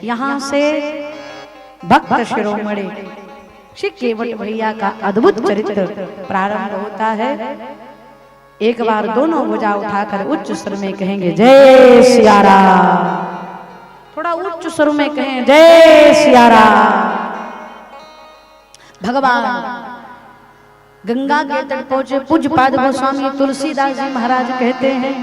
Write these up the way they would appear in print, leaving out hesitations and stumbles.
यहाँ से भक्त शिरोमणि श्री केवट भैया का अद्भुत चरित्र प्रारंभ होता है। एक बार दोनों भुजा उठाकर उच्च स्वर में कहेंगे जय सिया राम। थोड़ा उच्च स्वर में कहें जय सिया राम। भगवान गंगा के तट पहुंचे। पूज्य पाद गोस्वामी तुलसीदास जी महाराज कहते हैं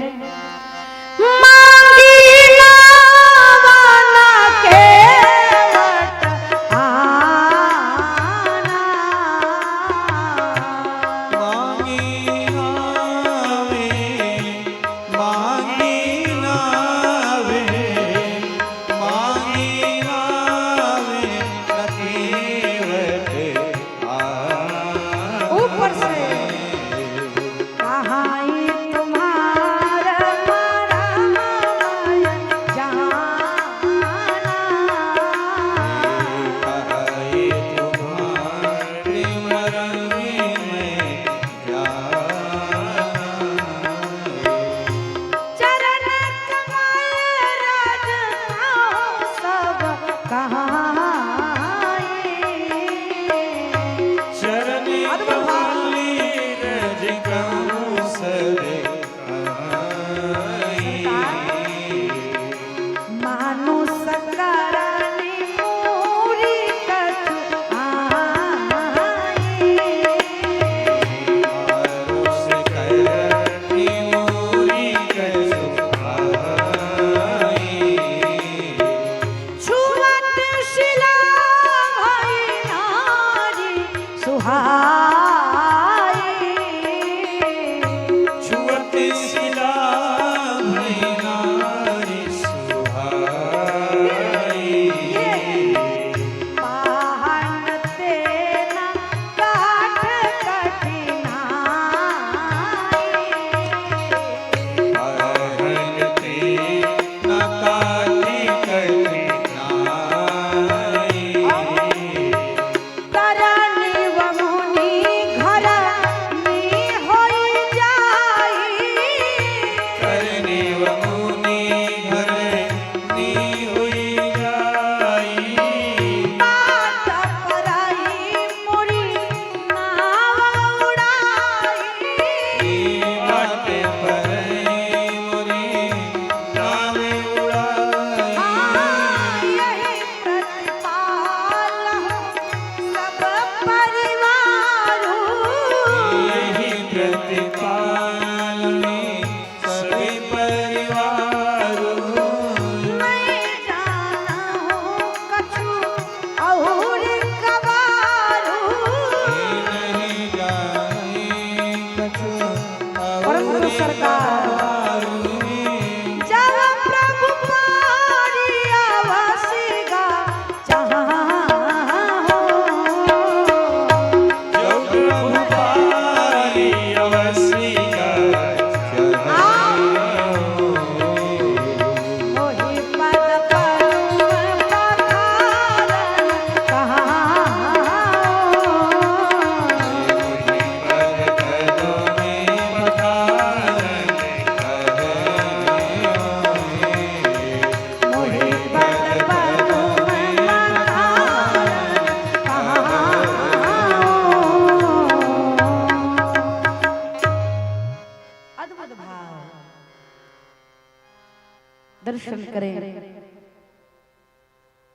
दर्शन करें।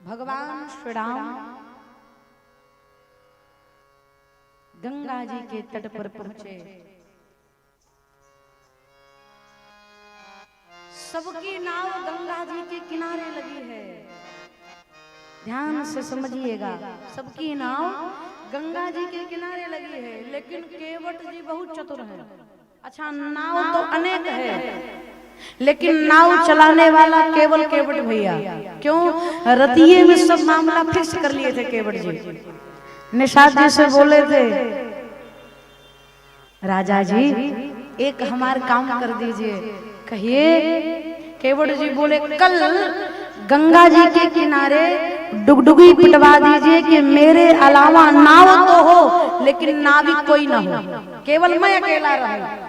भगवान श्री राम गंगा जी के तट पर पहुंचे। सबकी नाव गंगा जी के किनारे लगी है। ध्यान से समझिएगा, सबकी नाव गंगा जी के किनारे लगी है, लेकिन केवट जी बहुत चतुर है। अच्छा, नाव तो अनेक है, लेकिन नाव चलाने वाला केवल केवट भैया। क्यों? रतिये में सब मामला फिक्स कर लिए थे केवट जी। निषाद जी से बोले थे, राजा जी एक हमारा काम कर दीजिए। कहिए। केवट जी बोले, कल गंगा जी के किनारे डुगडुगी पिटवा दीजिए कि मेरे अलावा नाव तो हो लेकिन नाविक कोई ना हो, केवल मैं अकेला रहूं।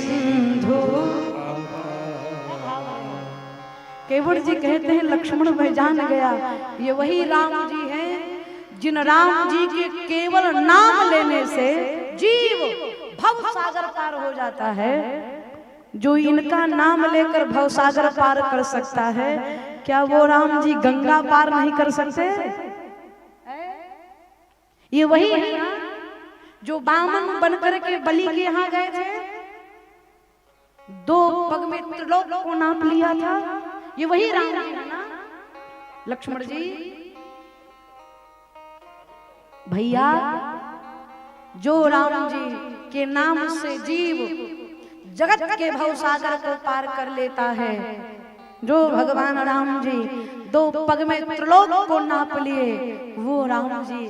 सिंधु। केवट जी कहते हैं लक्ष्मण भाई जान गया ये वही राम जी हैं जिन राम जी के केवल नाम लेने से जीव भव सागर पार हो जाता है। जो इनका नाम लेकर भव सागर पार कर सकता है, क्या वो राम जी गंगा पार नहीं कर सकते? ये वही है ना जो बामन बनकर के बलि के यहाँ गए थे, 2 पग में त्रिलोक को नाप लिया था। ये वही राम जी है ना। लक्ष्मण जी भैया, जो राम जी के नाम से जीव जगत के भव सागर को पार कर लेता है, जो भगवान राम जी 2 पग में त्रिलोक को नाप लिए, वो राम जी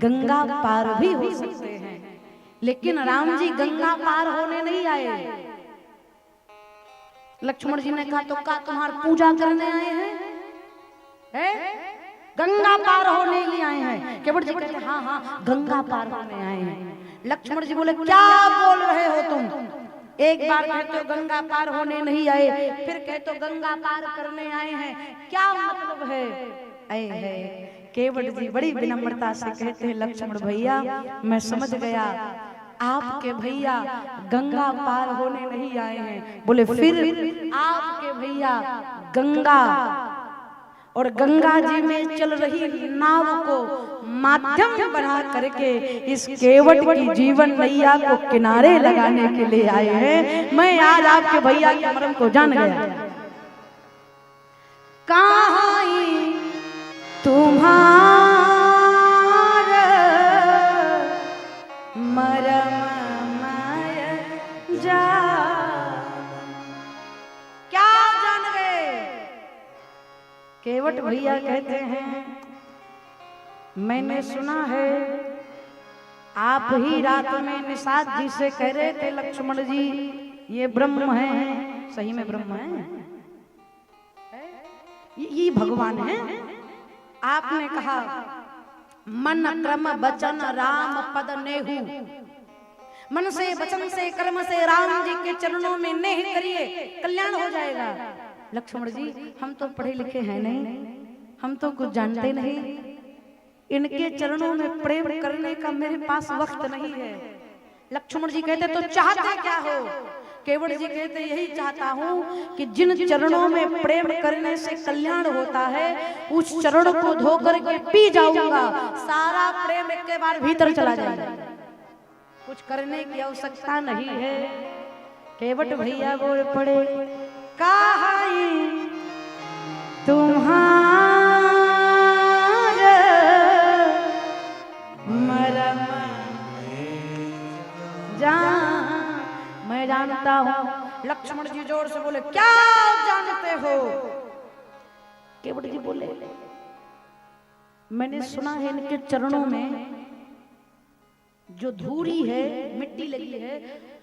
गंगा पार भी हो सकते हैं। लेकिन राम जी गंगा पार होने नहीं आए। लक्ष्मण जी ने कहा तो का तुम्हार पूजा करने आए हैं? गंगा पार होने ही आए हैं। केवट जी कहते हाँ हाँ गंगा पार होने आए हैं। लक्ष्मण जी बोले क्या बोल रहे हो तुम? एक बार कहते हो गंगा पार होने नहीं आए, फिर कहते हो गंगा पार करने आए हैं, क्या मतलब है? केवट जी बड़ी विनम्रता से कहते हैं लक्ष्मण भैया मैं समझ गया आपके भैया गंगा पार होने नहीं आए हैं। बोले फिर आपके भैया गंगा और गंगा जी में चल रही नाव को माध्यम बना करके इस केवट की जीवन नैया को किनारे लगाने के लिए आए हैं। मैं आज आपके भैया के मर्म को जान गया। कहाँ तुम्हारा मरम माय जा, क्या जान गए? केवट भैया कहते हैं मैंने सुना है आप ही रात में निषाद जी से कह रहे थे लक्ष्मण जी ये ब्रह्म है। सही में ब्रह्म है, ये भगवान है। आपने कहा मन क्रम वचन राम पद नेहु, मन से वचन से कर्म से राम जी के चरणों में नेह करिए, कल्याण हो जाएगा। लक्ष्मण जी हम तो पढ़े लिखे हैं नहीं, हम तो कुछ जानते नहीं, इनके चरणों में प्रेम करने का मेरे पास वक्त नहीं है। लक्ष्मण जी कहते तो चाहते क्या हो? केवट जी कहते यही चाहता हूँ कि जिन चरणों में प्रेम करने से कल्याण होता है उस चरण को धोकर के पी जाऊंगा, सारा प्रेम एक के बार भीतर चला जाएगा, कुछ करने की आवश्यकता नहीं है। केवट भैया बोल पड़े कहाई तुम्हारा मरम जान, मैं जानता हूं। लक्ष्मण जी जोर से बोले क्या जानते हो? केवट जी बोले मैंने सुना है इनके चरणों में जो धूरी है, मिट्टी लगी है,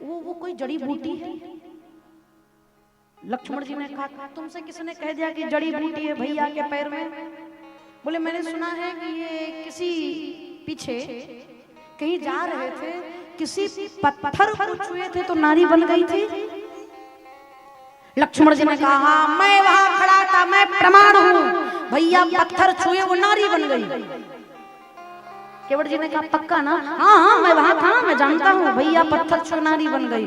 वो कोई जड़ी बूटी है। लक्ष्मण जी ने कहा तुमसे किसने कह दिया कि जड़ी बूटी है भैया के पैर में? बोले मैंने सुना है कि ये किसी पीछे कहीं जा रहे थे, किसी पत्थर को छुए थे तो नारी बन गई थी। लक्ष्मण जी ने कहा हाँ मैं वहां खड़ा था, मैं प्रमाण हूं, भैया पत्थर छुए वो नारी बन गई। केवट जी ने कहा पक्का ना? हाँ हाँ मैं वहां था, मैं जानता हूँ, भैया पत्थर छुए नारी बन गई।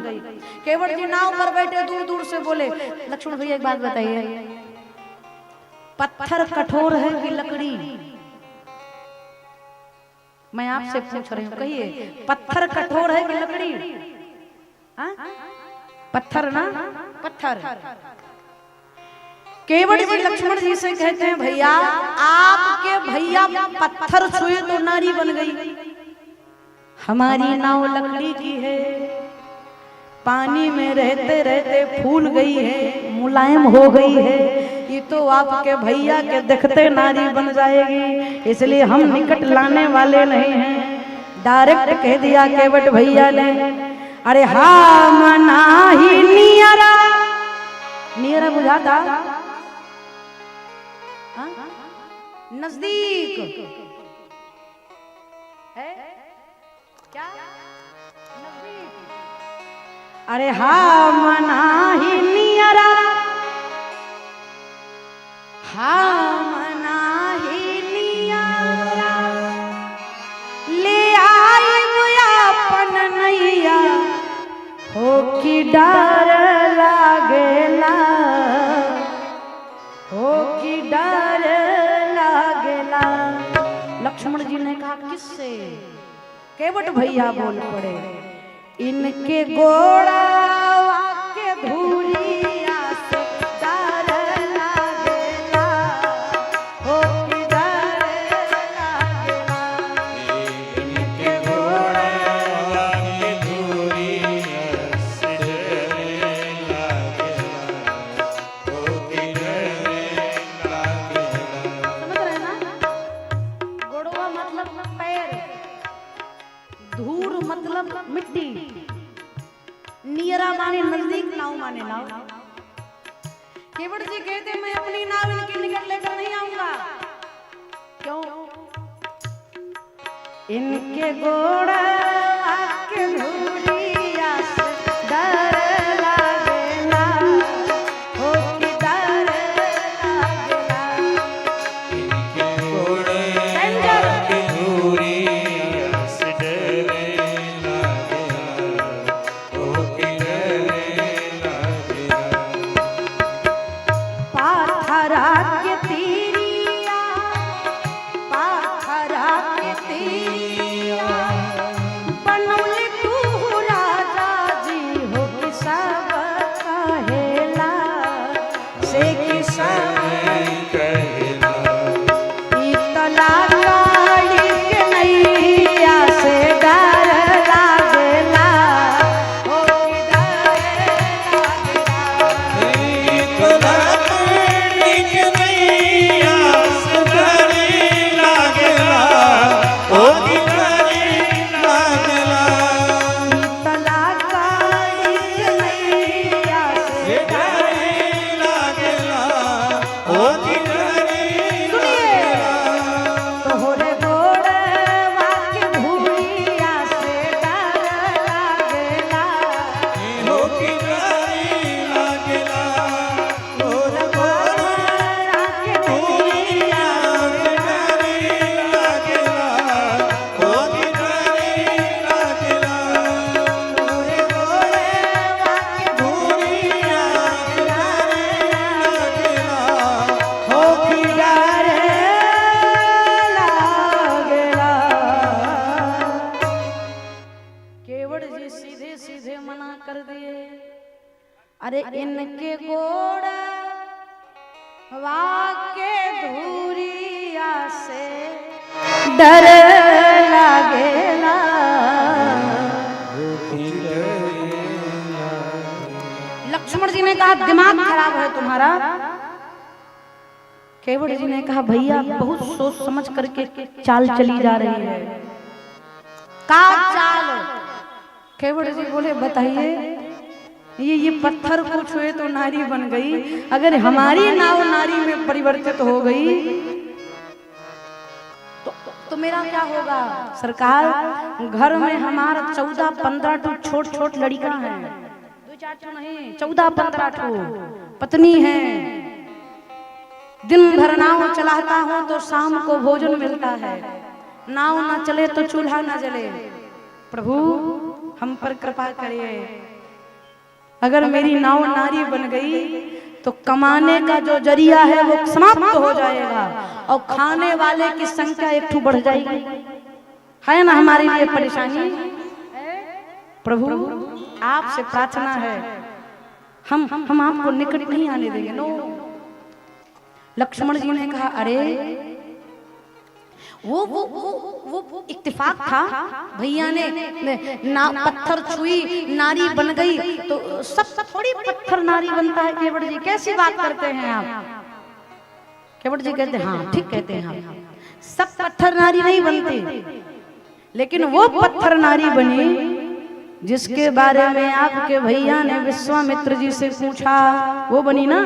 केवट जी नाव पर बैठे दूर दूर से बोले लक्ष्मण भैया एक बात बताइए, पत्थर कठोर है कि लकड़ी? मैं आपसे पूछ रही हूँ, कहिए पत्थर कठोर है कि लकड़ी? पत्थर ना, पत्थर। केवट जी लक्ष्मण जी से कहते हैं भैया आपके भैया पत्थर छुए तो नारी बन गई, हमारी नाव लकड़ी की है, पानी में रहते रहते फूल गई है, मुलायम हो गई है, ये तो आपके भैया के देखते नारी बन जाएगी, इसलिए हम निकट लाने वाले नहीं हैं। डायरेक्ट कह दिया केवट भैया ने, अरे हाँ मना ही नियरा, नियरा बुझा था नजदीक है क्या? नजदीक अरे हा मना ही नियरा, हा मना ही नियरा, ले आई अपन नैया हो की डर लागेला, हो की डर लागेला। लक्ष्मण जी ने कहा किससे? केवट भैया बोल पड़े, इनके गोड़ा के धूलिया से डर लागेला, हो की डर लागेला, इनके गोड़ा के धूलिया से डर लागेला, हो की डर लागेला। समझ रहे ना? गोड़वा मतलब पैर, धूल मतलब मिट्टी, नियरा माने नजदीक, नाव माने नाव। केवट जी कहते मैं अपनी नाव इनकी निकट लेकर नहीं आऊंगा। क्यों? इनके गोड़ा के धूलिया से डर लागेला, हो की डर लागेला, इनके गोड़ा के धूलिया से डर लागेला, हो की डर लागेला। पाथरा के तीरिया, पाथरा के तीरिया, बनौले तू राजा जी हो कि सब कहेला, से कि सब कहेला, इतला गाड़ी के नैया से डर लागेला, हो कि डर लागेला, इतला गाड़ी के नैया से डर लागेला, हो कि डर लागेला, इतला गाड़ी के नैया से डर लागेला, हो कि डर लागेला। तोहरे गोड़वा के धूलिया से डर लागेला, हो कि डर लागेला, तोहरे गोड़वा के धूलिया से डर लागेला, हो कि डर लागेला, तोहरे गोड़वा के धूलिया से डर लागेला, हो कि डर लागेला। केवट जी सीधे सीधे मना कर दिए, अरे इनके गोड़ा वाके धूरिया से डर लागेला, लक्ष्मण जी ने कहा दिमाग खराब है तुम्हारा। केवट जी ने कहा भैया बहुत सोच समझ करके चाल चली जा रही है। का चाल? केवट जी बोले बताइए, ये पत्थर को छुए तो नारी बन गई, अगर हमारी नाव नारी में परिवर्तित हो गई तो मेरा क्या होगा? सरकार, घर में हमारा 14-15 ठो छोट छोट लड़का है, 2-4 ठो नहीं 14-15 ठो पत्नी है। दिन भर नाव चलाता हूँ तो शाम को भोजन मिलता है, नाव ना चले तो चूल्हा ना जले। प्रभु हम पर कृपा करिए, अगर मेरी नाव नारी बन गई तो कमाने का जो जरिया है वो समाप्त हो जाएगा और खाने वाले की संख्या एक ठो बढ़ जाएगी, है ना हमारे लिए परेशानी। प्रभु आपसे प्रार्थना है, हम आपको निकट नहीं आने देंगे। नो। लक्ष्मण जी ने कहा अरे वो इत्तेफाक था, भैया ने ना पत्थर छुई नारी बन गई तो सब थोड़ी पत्थर नारी बनता है। केवट जी कैसी बात करते हैं आप? केवट जी कहते हैं हाँ ठीक कहते हैं आप, सब पत्थर नारी नहीं बनते, लेकिन वो पत्थर नारी बनी जिसके बारे में आपके भैया ने विश्वामित्र जी से पूछा, वो बनी ना।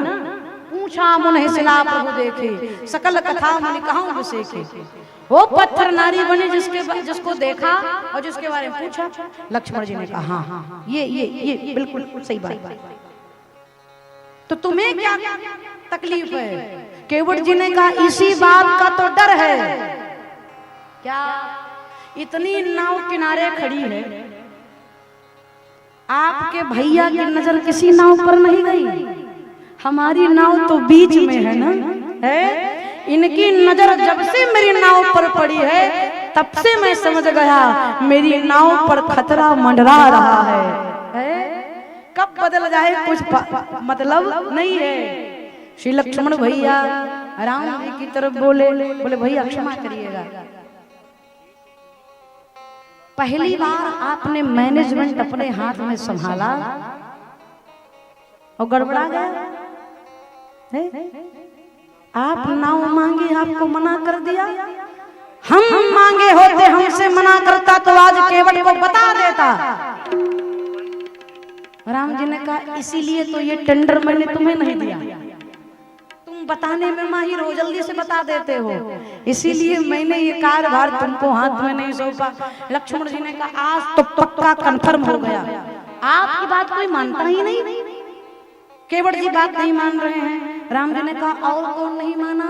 पूछा मुनि सिला प्रभु देखे, सकल कथा मुनि कहाऊं विषय के। वो पत्थर नारी बनी जिसको देखा और जिसके बारे में पूछा, लक्ष्मण जी ने कहा हाँ हाँ ये बिल्कुल सही बात। तो तुम्हें क्या तकलीफ है? केवट जी ने कहा इसी बात का तो डर है। क्या? इतनी नाव किनारे खड़ी है, आपके भैया की नजर किसी नाव पर नहीं गई, हमारी नाव तो बीच में है ना, है? इनकी नजर जब से मेरी नाव पर पड़ी है तब से मैं समझ गया मेरी नाव पर खतरा मंडरा रहा है? कब बदल जाए कुछ मतलब नहीं है। श्री लक्ष्मण भैया राम जी की तरफ बोले भैया क्षमा करिएगा, पहली बार आपने मैनेजमेंट अपने हाथ में संभाला और गड़बड़ा गया है? आप नाव मांगी, आपको मना कर दिया। हम मांगे होते, हमसे मना करता तो आज केवट को बता देता। राम जी ने कहा इसीलिए तो ये टेंडर मैंने तुम्हें नहीं दिया, तुम बताने में माहिर हो, जल्दी से बता देते हो, इसीलिए मैंने ये कार्यभार तुमको हाथ में नहीं सौंपा। लक्ष्मण जी ने कहा आज तो पक्का कंफर्म हो गया, आपकी बात कोई मानता ही नहीं। केवट जी बात नहीं मान रहे हैं। राम जी ने कहा और कौन नहीं माना?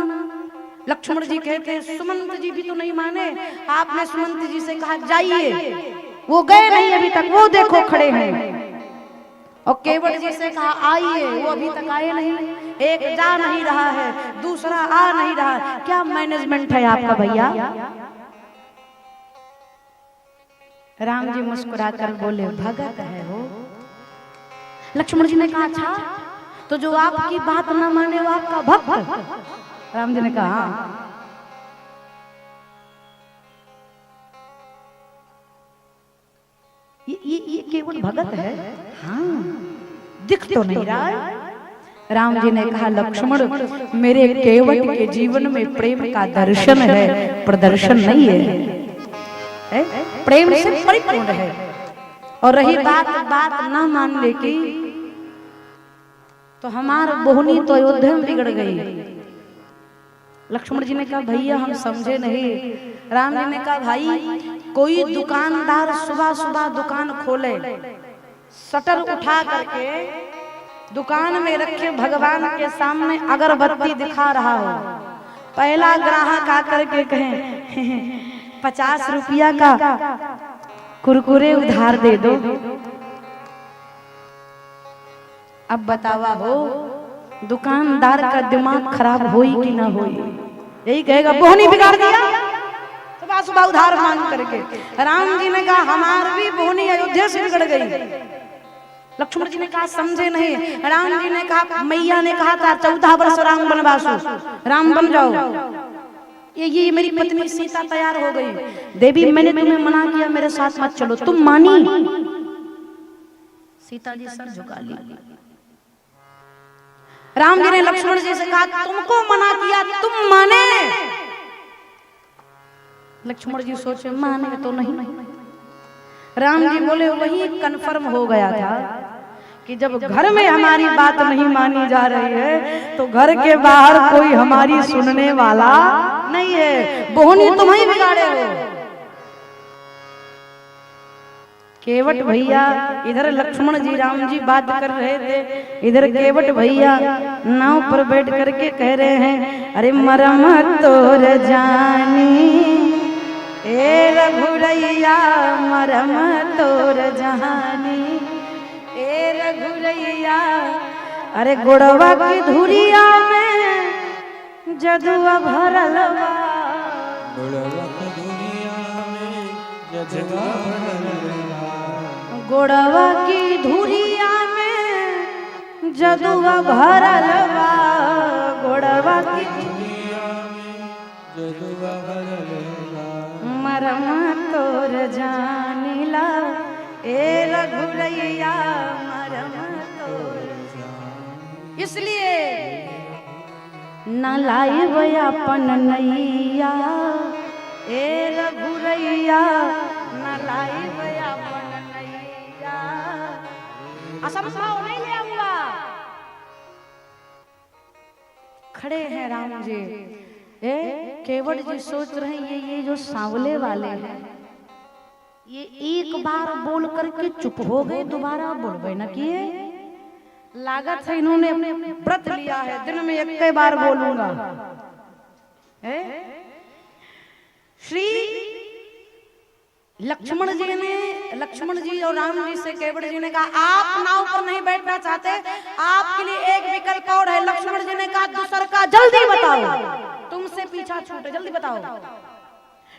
लक्ष्मण जी कहते सुमंत जी भी तो नहीं माने। आपने सुमंत जी से कहा जाइए, वो गए नहीं अभी तक, वो देखो खड़े हैं। और केवट जी से कहा आइए, वो अभी तक आए नहीं। एक जा नहीं रहा है, दूसरा आ नहीं रहा। क्या मैनेजमेंट है आपका भैया? राम जी मुस्कुराकर बोले भगत है वो। लक्ष्मण जी ने कहा अच्छा, तो जो आपकी बात ना माने वो आपका भक्त? राम जी ने कहा ये केवल भगत है, हाँ दिख तो नहीं रहा है। राम जी ने कहा लक्ष्मण मेरे केवट के जीवन में प्रेम का दर्शन है, प्रदर्शन नहीं है, प्रेम से परिपूर्ण है। और रही बात ना मानने की, तो हमार बोहनी तो अयोध्या में बिगड़ गई। लक्ष्मण जी ने कहा भैया हम समझे नहीं। राम जी ने कहा भाई कोई दुकानदार सुबह सुबह दुकान खोले, शटर उठा करके दुकान में रखे भगवान के सामने अगरबत्ती दिखा रहा हो, पहला ग्राहक आकर के कहे 50 रुपया का कुरकुरे उधार दे दो। अब बतावा हो दुकानदार का दिमाग खराब होई कि ना होई? यही कहेगा बोहनी बिगाड़ दिया सुबह सुबह उधार मांग करके। राम जी ने कहा हमारी भी बोहनी अयोध्या से बिगड़ गई। लक्ष्मण जी ने कहा समझे नहीं। राम जी ने कहा मैया ने कहा था 14 वर्ष राम बनवासु, राम बन जाओ। ये मेरी पत्नी सीता तैयार हो गई। देवी मैंने तुम्हें मना किया मेरे साथ मत चलो, तुम मानी? सीता जी सर झुका ली। राम जी ने लक्ष्मण जी से कहा तुमको मना किया, तुम माने? लक्ष्मण जी सोचे माने तो नहीं। राम जी बोले वही कंफर्म हो गया था कि जब घर में हमारी बात नहीं मानी जा रही है तो घर के बाहर कोई हमारी सुनने वाला नहीं है। बोहनी तुम ही बिगाड़े हो। केवट भैया इधर लक्ष्मण जी राम जी बात कर रहे थे, इधर केवट भैया नाव पर बैठ करके कह रहे हैं अरे मरम तोर जानी ए रघुरैया, मरम तोर जानी ए रघुरैया। अरे गोड़वा की धुरिया में जदुआ भरल बा, गोड़वा की धुरिया में जदुआ भरल बा, गोड़वा की धुरिया में जदुआ भरल बा, गोड़वा की धुरिया में जदुआ भरल बा, मरम तोर जानिला ए रघुरैया, मरम तोर जान। इसलिए न लाइब अपन नैया ए रघुरैया, न लाइब अपन नैया। असंभव नहीं ले आऊंगा। खड़े हैं राम जी। केवट जी सोच रहे हैं ये जो सांवले वाले हैं ये एक बार बोल करके चुप हो गए, दोबारा बोलबे न किए। लागत है इन्होंने व्रत लिया है, दिन में एक बार बोलूंगा। श्री लक्ष्मण जी और राम जी से केवट जी ने कहा आप नाव पर नहीं बैठना चाहते, आपके लिए एक विकल्प और है। लक्ष्मण जी ने कहा दूसर का जल्दी बताओ, तुमसे पीछा छूटे, जल्दी बताओ।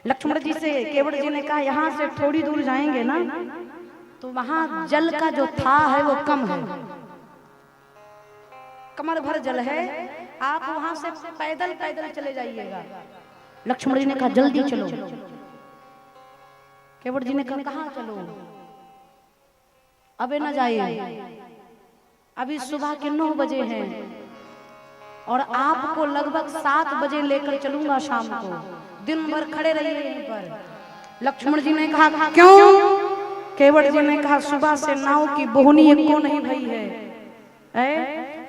लक्ष्मण जी से केवट जी ने कहा यहाँ से थोड़ी दूर जाएंगे ना तो वहां जल का जो था है वो कम है, कमर भर जल है, आप वहां से पैदल पैदल चले जाइएगा। लक्ष्मण जी ने कहा जल्दी चलो। केवट जी ने कहा कहाँ चलो, अबे न जाइए, अभी सुबह के 9 बजे हैं और आपको लगभग 7 बजे लेकर चलूंगा शाम को, दिन भर खड़े रहिए यहीं पर। लक्ष्मण जी ने कहा क्यों? केवट जी ने कहा सुबह से नाव की बोहनी एको नहीं भई है।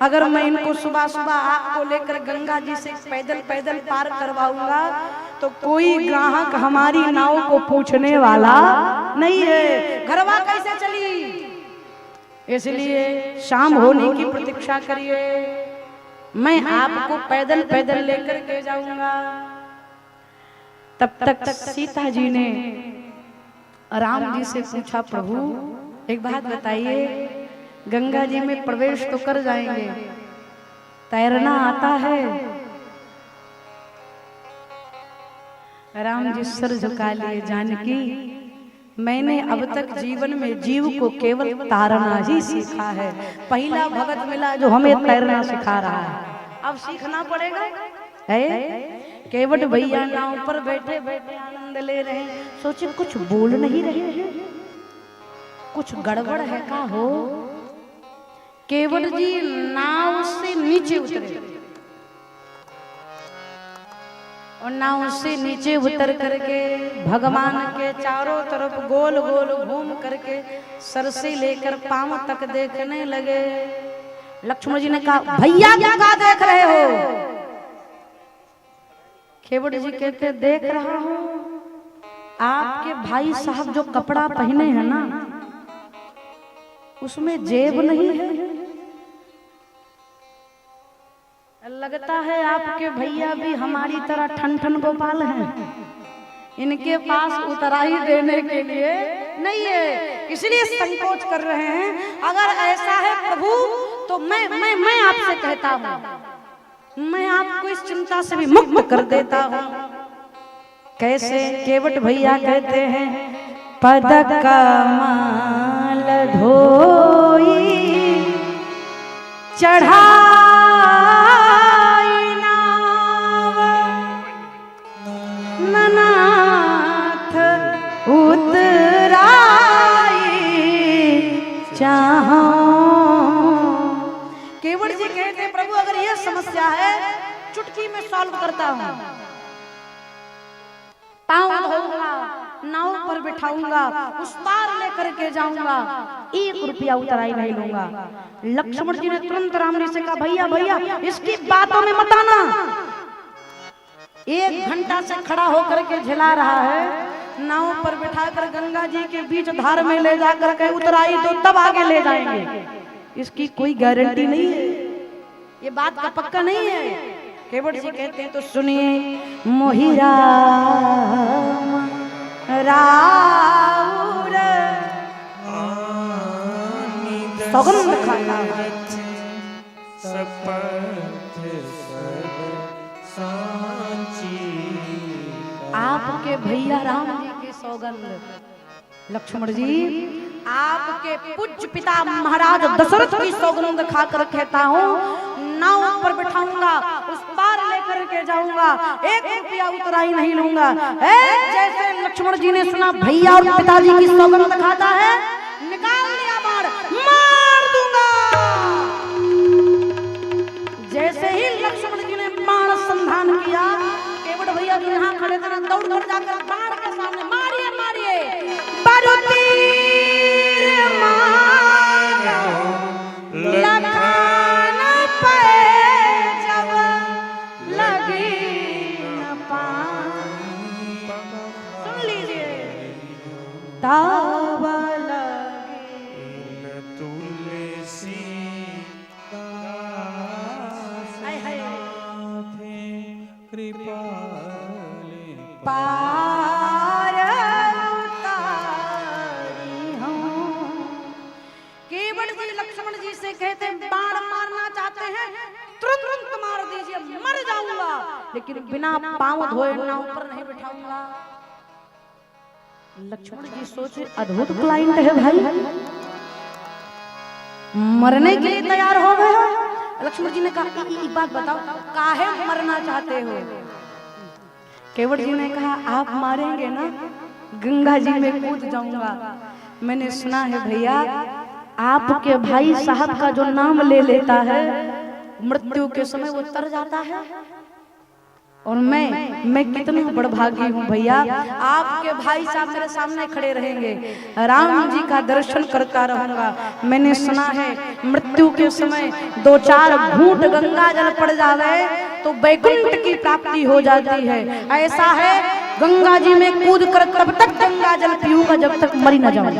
अगर मैं इनको सुबह सुबह आपको लेकर गंगा जी से पैदल पैदल पार करवाऊंगा तो कोई ग्राहक हमारी नाव को पूछने वाला नहीं है, घरवा कैसे चली। इसलिए शाम होने की प्रतीक्षा करिए, मैं आपको पैदल पैदल लेकर के जाऊंगा। तब तक सीता जी ने राम जी से पूछा प्रभु एक बात बताइए, गंगा जी में प्रवेश तो कर जाएंगे, तैरना आता है? राम जी सर झुका लिए, जानकी मैंने अब तक जीवन में जीव को केवल तारना ही सीखा है, पहला भगत मिला जो हमें तैरना सिखा रहा है, अब सीखना पड़ेगा। केवट भैया नाव पर बैठे बैठे आनंद ले रहे, सोचे कुछ बोल नहीं रहे हैं, कुछ गड़बड़ है का हो। केवट जी नाव से नीचे उतरे और नाव से नीचे उतर करके भगवान के चारों तरफ गोल गोल घूम करके सर से लेकर पांव तक देखने लगे। लक्ष्मण जी ने कहा भैया क्या देख रहे हो? केवट जी कहते देख रहा हूं आपके भाई साहब जो कपड़ा पहने हैं ना उसमें जेब नहीं है, लगता है आपके भैया भी हमारी तरह ठन ठन गोपाल हैं, इनके पास उतराई देने के लिए नहीं है, इसलिए संकोच कर रहे हैं। अगर ऐसा है प्रभु तो मैं आपसे कहता हूं, मैं आपको इस चिंता से भी मुक्त कर देता हूं। कैसे? केवट भैया कहते हैं पद कमल धोई चढ़ाई नाव ननाथ उतराई चाहो। केवट जी कहते प्रभु अगर यह समस्या है चुटकी में सॉल्व करता हूं, पांव धोऊंगा, नाव पर बिठाऊंगा, उस पार लेकर के जाऊंगा, 1 रुपया उतराई नहीं लूंगा। लक्ष्मण जी ने तुरंत राम जी से कहा भैया भैया इसकी बातों में मत आना, 1 घंटा से खड़ा होकर के झिला रहा है, नाव पर बिठाकर गंगा जी के बीच धार में ले जाकर के उतराई तो तब आगे ले जाएंगे, इसकी कोई गारंटी नहीं है, ये बात का पक्का नहीं है। केवट जी कहते हैं तो सुनिए मोहि राम राउर सौगंध खाता आपके भैया राम जी की सौगंध। लक्ष्मण जी आपके पूज्य पिता महाराज दशरथ की सौगंध खाकर कहता हूँ नाव पर बिठाऊंगा, उस पार लेकर के जाऊंगा, 1 रुपया उतराई नहीं लूंगा। जैसे लक्ष्मण जी ने सुना भैया और पिताजी की सौगंध खाता है, निकाल लिया बाण, मार दूंगा। जैसे ही लक्ष्मण जी ने बाण संधान किया, केवट भैया जो यहाँ खड़े थे दौड़ कर जाकर बाण के सामने मारिए मारिए, लखान पे जब लगी लेकिन बिना पांव धोए नाव पर नहीं बिठाऊंगा। लक्ष्मण जी सोचे अद्भुत क्लाइंट है भाई, मरने के लिए तैयार हो गए हो। लक्ष्मण जी ने कहा एक बात बताओ, काहे मरना चाहते हो? केवट जी ने कहा आप मारेंगे ना, गंगा जी में कूद जाऊंगा। मैंने सुना है भैया, आपके भाई साहब का जो नाम ले लेता है मृत्यु के समय वो तर जाता है। और मैं कितना बड़भागी हूँ भैया, आपके भाई साहब मेरे सामने खड़े रहेंगे, राम जी का दर्शन करता रहूंगा। मैंने सुना है मृत्यु के समय 2-4 घूंट गंगा जल पड़ जावे तो वैकुंठ की प्राप्ति हो जाती है। ऐसा है गंगा जी में कूद कर तब तक गंगा जल पीऊंगा जब तक मरी न जाऊं,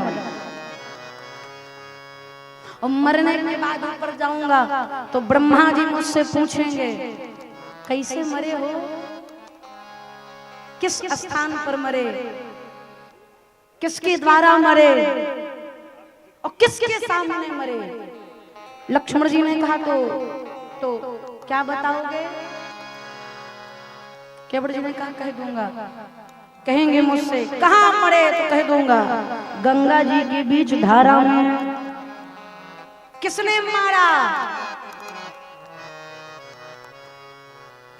और मरने के बाद ऊपर जाऊंगा तो ब्रह्मा जी मुझसे पूछेंगे कैसे मरे हो, किस स्थान पर मरे, किसके द्वारा मरे और किसके सामने मरे। लक्ष्मण जी ने कहा तो क्या बताओगे? केवट जी ने कहा कह दूंगा। कहेंगे मुझसे कहां मरे तो कह दूंगा गंगा जी के बीच धारा में। किसने मारा?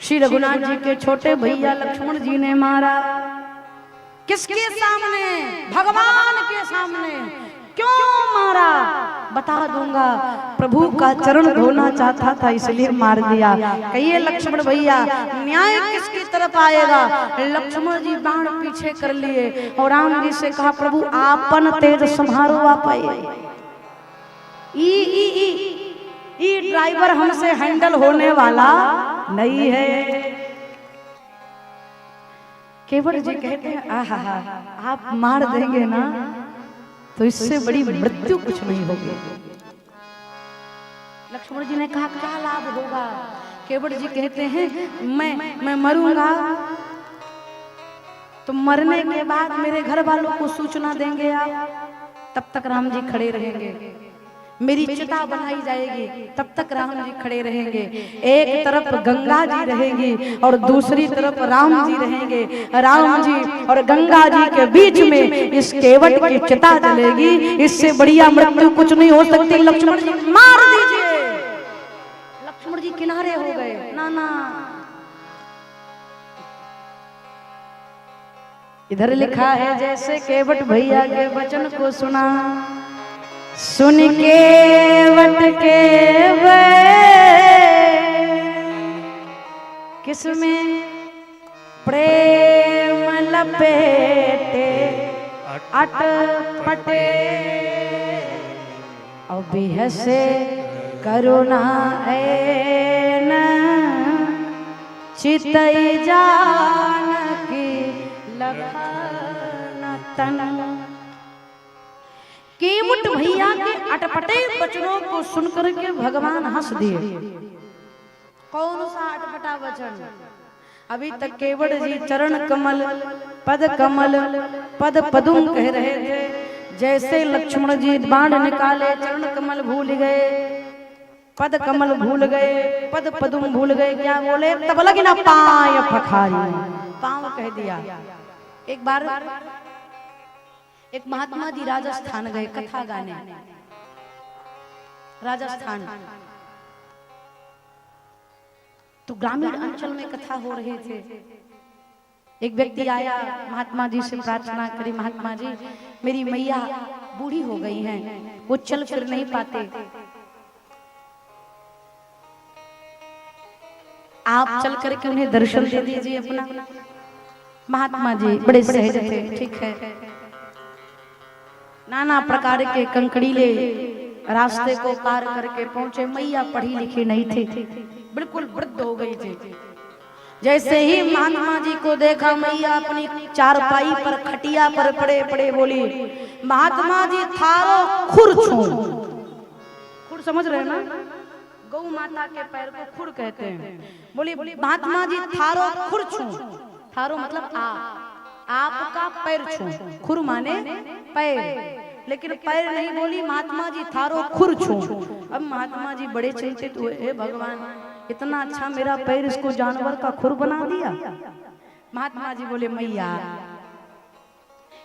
श्री रघुनाथ जी के छोटे भैया लक्ष्मण जी ने मारा। किसके सामने? भगवान के सामने। क्यों मारा? बता दूंगा, प्रभु का चरण धोना चाहता था इसलिए मार दिया। कहिए लक्ष्मण भैया न्याय किसकी तरफ आएगा? लक्ष्मण जी बाण पीछे कर लिए और राम जी से कहा प्रभु आपन तेज संहारो आप। ई ड्राइवर हमसे हैंडल होने वाला नहीं है। केवट जी कहते हैं आहा आप मार देंगे ना तो इससे बड़ी मृत्यु कुछ नहीं होगी। लक्ष्मण जी ने कहा क्या लाभ होगा? केवट जी कहते हैं मैं मरूंगा तो मरने के बाद मेरे घर वालों को सूचना देंगे आप, तब तक राम जी खड़े रहेंगे। मेरी चिता बनाई जाएगी तब तक राम जी खड़े रहेंगे। एक तरफ गंगा जी रहेगी और दूसरी तरफ राम जी रहेंगे। राम जी और गंगा जी के बीच में इस केवट की चिता जलेगी। इससे बढ़िया मृत्यु कुछ नहीं हो सकती। लक्ष्मण जी मार दीजिए। लक्ष्मण जी किनारे हो गए। ना इधर लिखा है जैसे केवट भैया के वचन को सुना, सुन केवट के किसमें प्रेम लपेटे अटपटे, अभी हसे करुणा ऐन चितई जानकी लखन तन। केवट भैया के अटपटे वचनों को सुनकर के भगवान हंस दिए। कौन सा अटपटा वचन? अभी तक केवट जी चरण कमल पद पदुम कह रहे थे। जैसे लक्ष्मण जी बाण निकाले चरण कमल भूल गए, पद कमल भूल गए, पद पदुम भूल गए। क्या बोले? तब लगी ना पाय पखारी, पांव कह दिया। एक बार एक महात्मा जी राजस्थान गए कथा गाने। राजस्थान तो ग्रामीण अंचल में कथा हो रहे थे। एक व्यक्ति आया महात्मा जी से प्रार्थना करी, महात्मा जी मेरी मैया बूढ़ी हो गई हैं, वो चल फिर नहीं पाते, आप चल करके उन्हें दर्शन दे दीजिए अपना। महात्मा जी बड़े सहज थे। ठीक है, नाना प्रकार के कंकड़ीले रास्ते को पार करके पहुंचे। मैया पढ़ी लिखी नहीं थी, बिल्कुल वृद्ध हो गई थी। जैसे ही महात्मा जी को देखा, मैया अपनी चारपाई पर खटिया पर पड़े पड़े बोली, महात्मा जी थारो खुर छू। खुर समझ रहे ना? गौ माता के पैर को खुर कहते हैं। बोली महात्मा जी थारो खुर छू। थारो मतलब आपका पैर छू, खुर माने पैर, लेकिन पैर नहीं बोली। महात्मा जी थारो खुर छू। अब महात्मा जी बड़े चिंतित हुए, हे भगवान इतना अच्छा मेरा पैर इसको जानवर का खुर बना दिया। महात्मा जी बोले मैया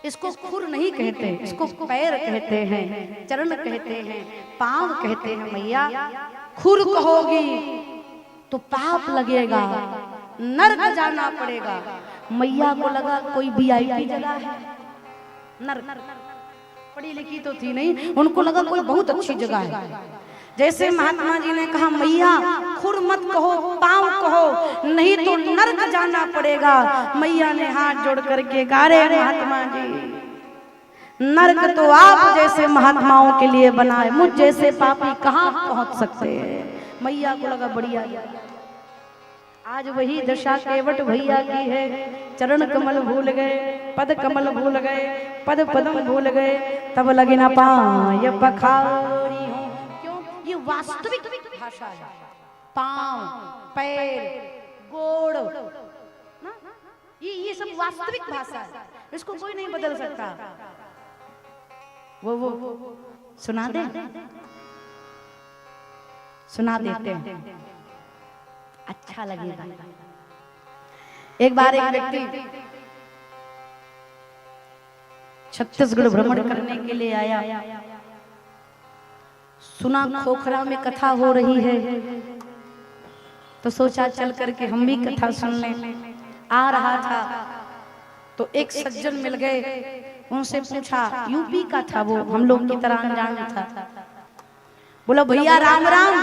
इसको खुर नहीं कहते, इसको पैर कहते हैं, चरण कहते हैं, पांव कहते हैं। मैया खुर कहोगी तो पाप लगेगा, नरक जाना पड़ेगा। मैया को लगा कोई वीआईपी जगह है, नरक, पढ़ी लिखी तो थी नहीं, उनको लगा कोई बहुत अच्छी जगह है। जैसे महात्मा जी ने कहा मैया खुर मत कहो, पांव कहो, नहीं तो नरक जाना पड़ेगा। मैया ने हाथ जोड़ करके कहा रे महात्मा जी नरक तो आप जैसे महात्माओं के लिए बनाए, मुझ जैसे पापी कहाँ पहुंच सकते हैं। मैया को लगा बढ़िया। आज वही दशा केवट भैया की है। चरण कमल भूल गए, पद कमल भूल गए, पद पदम भूल गए, तब लगे ना पाय पखारी हूं। क्यों? ये वास्तविक भाषा है। पांव, पैर, गोड़ ना, ये सब वास्तविक भाषा है, इसको कोई नहीं बदल सकता। वो सुना दे, सुना देते हैं, अच्छा लगेगा। एक बार एक व्यक्ति छत्तीसगढ़ भ्रमण करने के लिए आया। सुना खोखरा में कथा हो रही है, तो सोचा चल करके हम भी कथा सुन लें। आ रहा था तो एक सज्जन मिल गए, उनसे पूछा, यूपी का था वो, हम लोग की तरह अनजान था। बोला भैया राम राम।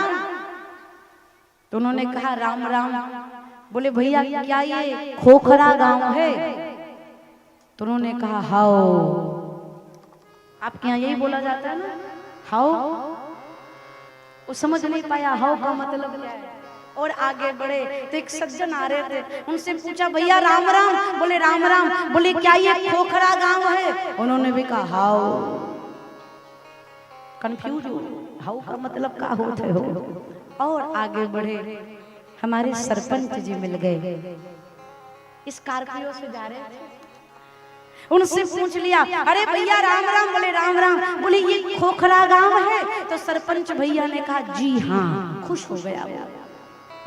तो उन्होंने कहा राम राम। बोले भैया क्या ये खोखरा गांव है? तो उन्होंने कहा हाओ। आपके यहाँ यही बोला जाता है ना, हाओ। वो समझ नहीं पाया हाओ का मतलब क्या है, और आगे बढ़े तो एक सज्जन आ रहे थे, उनसे पूछा भैया राम राम। बोले राम राम। बोले क्या ये खोखरा गांव है? उन्होंने भी कहा हाओ। कंफ्यूज हो, हाउ का मतलब क्या होते हो। और आगे बढ़े, हमारे सरपंच जी मिल गए, स्कॉर्पियो से जा रहे थे। उनसे पूछ लिया, अरे भैया राम राम। बोले राम राम। बोले ये खोखरा गांव है? तो सरपंच भैया ने कहा जी हाँ। खुश हो गया,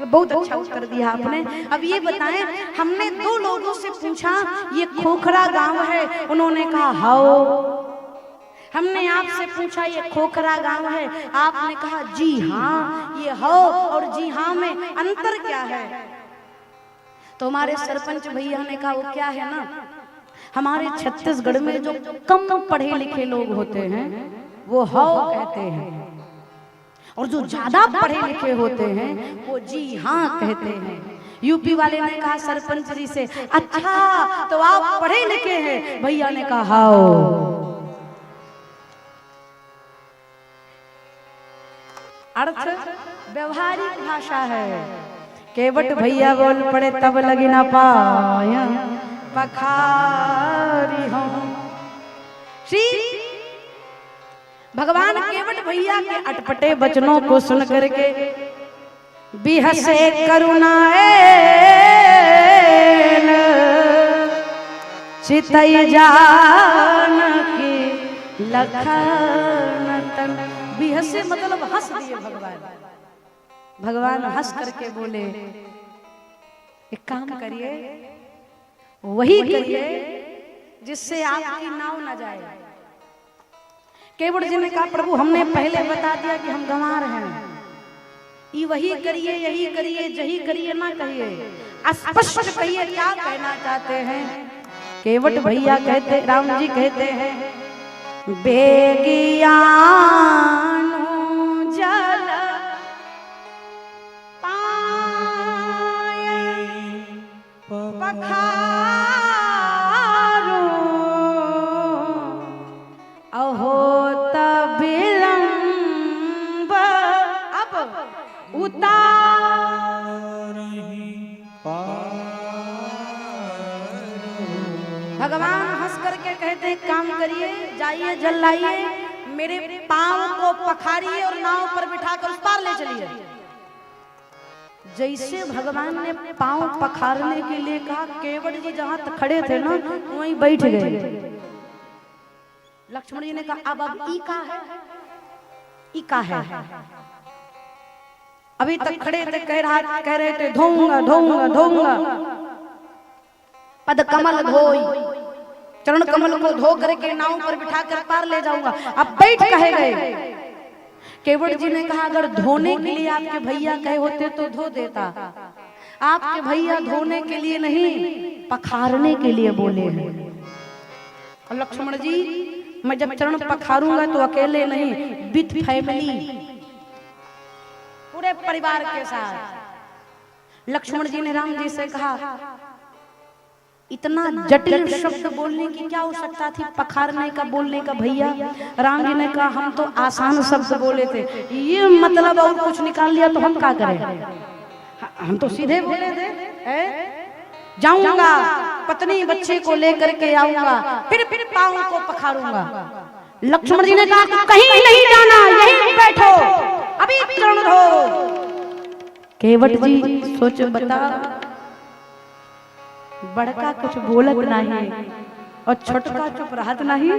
बहुत अच्छा उत्तर दिया आपने। अब ये बताएं, हमने दो लोगों से पूछा ये खोखरा गांव है, उन्होंने कहा हाओ। हमने आपसे पूछा ये खोखरा गांव है, आपने कहा जी हाँ। ये हो और जी हाँ में अंतर क्या है? तो हमारे सरपंच भैया ने कहा वो क्या है ना, हमारे छत्तीसगढ़ में जो कम पढ़े लिखे लोग होते हैं वो हो कहते हैं, और जो ज्यादा पढ़े लिखे होते हैं वो जी हाँ कहते हैं। यूपी वाले ने कहा सरपंच जी से, अच्छा तो आप पढ़े लिखे हैं? भैया ने कहा हाओ। अर्थ व्यवहारिक भाषा है। केवट भैया बोल पड़े तब लगी ना पाय पखारी हूं। श्री भगवान केवट भैया के अटपटे वचनों को सुन करके बिहसे करुणाए चितई जानकी लखन तन। बिहसे मतलब हंस दिए भगवान। भगवान हंस करके बोले एक काम करिए, वही करिए जिससे आपकी नाव न जाए। केवट जी ने कहा प्रभु हमने पहले बता दिया कि हम गंवार हैं, ये वही करिए, यही करिए, यही करिए ना कहिए, स्पष्ट कहिए क्या कहना चाहते हैं। केवट भैया कहते, राम जी कहते हैं, बेगियानु जल पाए पखारो अहो विलंब अब भगवान हंस करके कहते काम करिए, जाइए जल लाइए, मेरे पांव को पखारिए और नाव पर बिठाकर उस पार ले चलिए। जैसे भगवान ने पांव पखारने के लिए कहा, केवट जी जहां तक खड़े थे ना वहीं बैठ गए। लक्ष्मण जी ने कहा अब ई का है, ई का है। अभी तक खड़े थे, कह रहे थे धोऊंगा धोऊंगा धोऊंगा, पद कमल धोई, चरण कमल को धो करके नाव पर बिठाकर पार ले जाऊंगा। अब बैठ कहे गए। केवट जी ने कहा अगर धोने के लिए आपके भैया कहे होते तो धो देता, आपके भैया धोने के लिए नहीं पखारने के लिए बोले हैं। और लक्ष्मण जी मैं जब चरण पखारूंगा तो अकेले नहीं, विथ फैमिली, पूरे परिवार के साथ। लक्ष्मण जी ने राम जी से कहा इतना जटिल शब्द बोलने की क्या आवश्यकता थी, पखारने का बोलने का भैया। राम जी ने कहा हम तो आसान शब्द बोले थे, ये मतलब और कुछ निकाल लिया तो हम क्या करें, हम तो सीधे बोले थे जाऊंगा पत्नी बच्चे को लेकर के आऊंगा, फिर पाँव को पखारूंगा। लक्ष्मण जी ने कहा कहीं नहीं जाना, यहीं बैठो, अभी चरण धो। केवट जी सोच बता, बड़का कुछ बोलत नहीं और छोटका चुप रहत नहीं,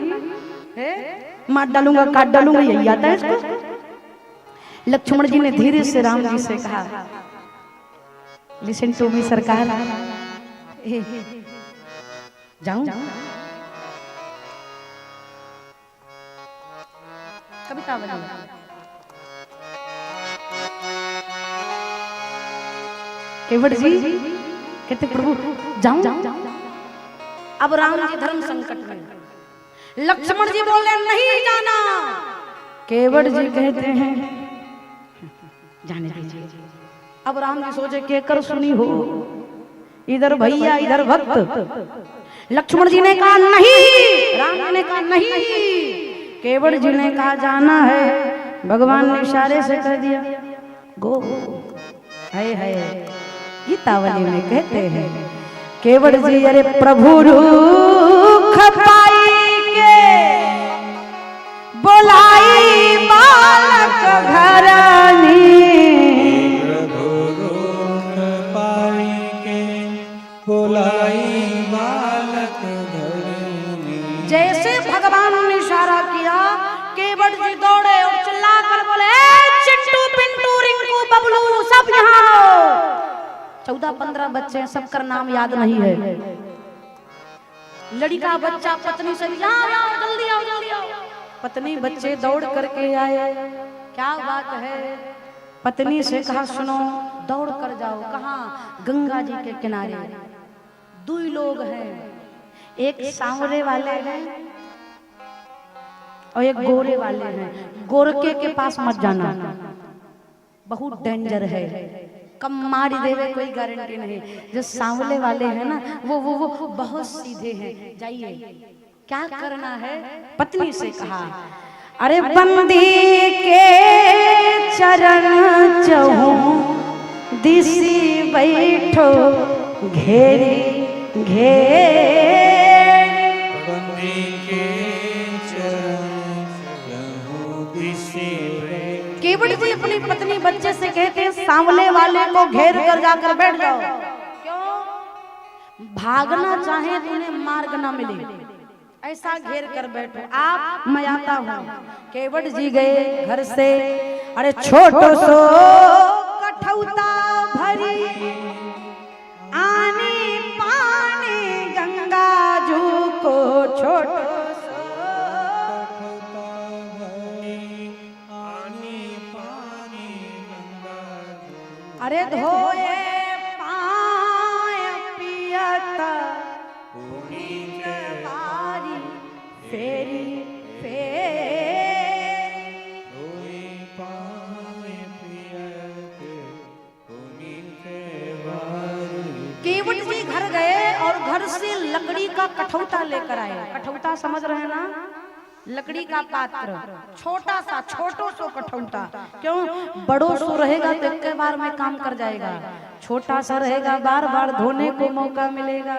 मार डालूंगा काट डालूंगा, यही आता है इसको। लक्ष्मण जी ने धीरे से राम जी से कहा लिसन टू मी सरकार, जाऊं कविता बनी। केवट जी कहते प्रभु जाऊं। अब राम जी धर्म संकट में, लक्ष्मण जी बोले नहीं जाना। केवट जी कहते हैं जाने दीजिए। अब राम जी सोचे के कर सुनी हो, इधर भैया इधर भक्त। लक्ष्मण जी ने कहा नहीं, राम जी ने कहा नहीं, केवट जी ने कहा जाना है। भगवान ने इशारे से कह दिया गो। है गीतावली में कहते हैं केवट जी अरे प्रभु रूख पाई के बोलाई बालक घरानी, प्रभु रूख पाई के बोलाई बालक घरानी। जैसे भगवान ने इशारा किया केवट जी दौड़े और चिल्लाकर बोले चिंटू पिंटू रिंकू बबलू सब यहाँ आओ। 14-15 बच्चे, सबका नाम याद नहीं है। लड़का बच्चा पत्नी से जल्दी आओ जल्दी आओ। पत्नी बच्चे दौड़ करके आए। क्या बात है, पत्नी से कहा सुनो दौड़ कर जाओ। कहाँ? गंगा जी के किनारे। 2 लोग हैं, एक सांवरे वाले हैं और एक गोरे वाले हैं। गोरके के पास मत जाना, बहुत डेंजर है, कम मार देवे कोई गारंटी नहीं। जो सांवले वाले हैं ना वो बहुत सीधे हैं, जाइए। क्या करना है? पत्नी से कहा अरे बंदी के चरण चहु दिसी बैठो घेरी बंदी के चरण चहु दिसी। केवट जी अपनी पत्नी बच्चे से कहते हैं सांवले वाले को घेर कर जाकर बैठ जाओ। क्यों? भागना चाहे तो उन्हें मार्ग ना मिले, ऐसा घेर कर बैठो। आप मैं आता हूँ। केवट जी गए घर से। अरे छोटो सो कठौता भरी आनी पानी गंगा जू को छोटो अरे धोए पाय पियत पुनीत बारी फेरी धोए पाय पियत पुनीत बारी। केवट जी घर गए और घर से लकड़ी का कठौता लेकर आए। कठौता समझ रहे हैं ना? लकड़ी का पात्र, छोटा सा छोटो सो कठौता। क्यों? बड़ो सो रहेगा तो एक बार में काम कर जाएगा, छोटा सा रहेगा बार बार धोने को मौका मिलेगा।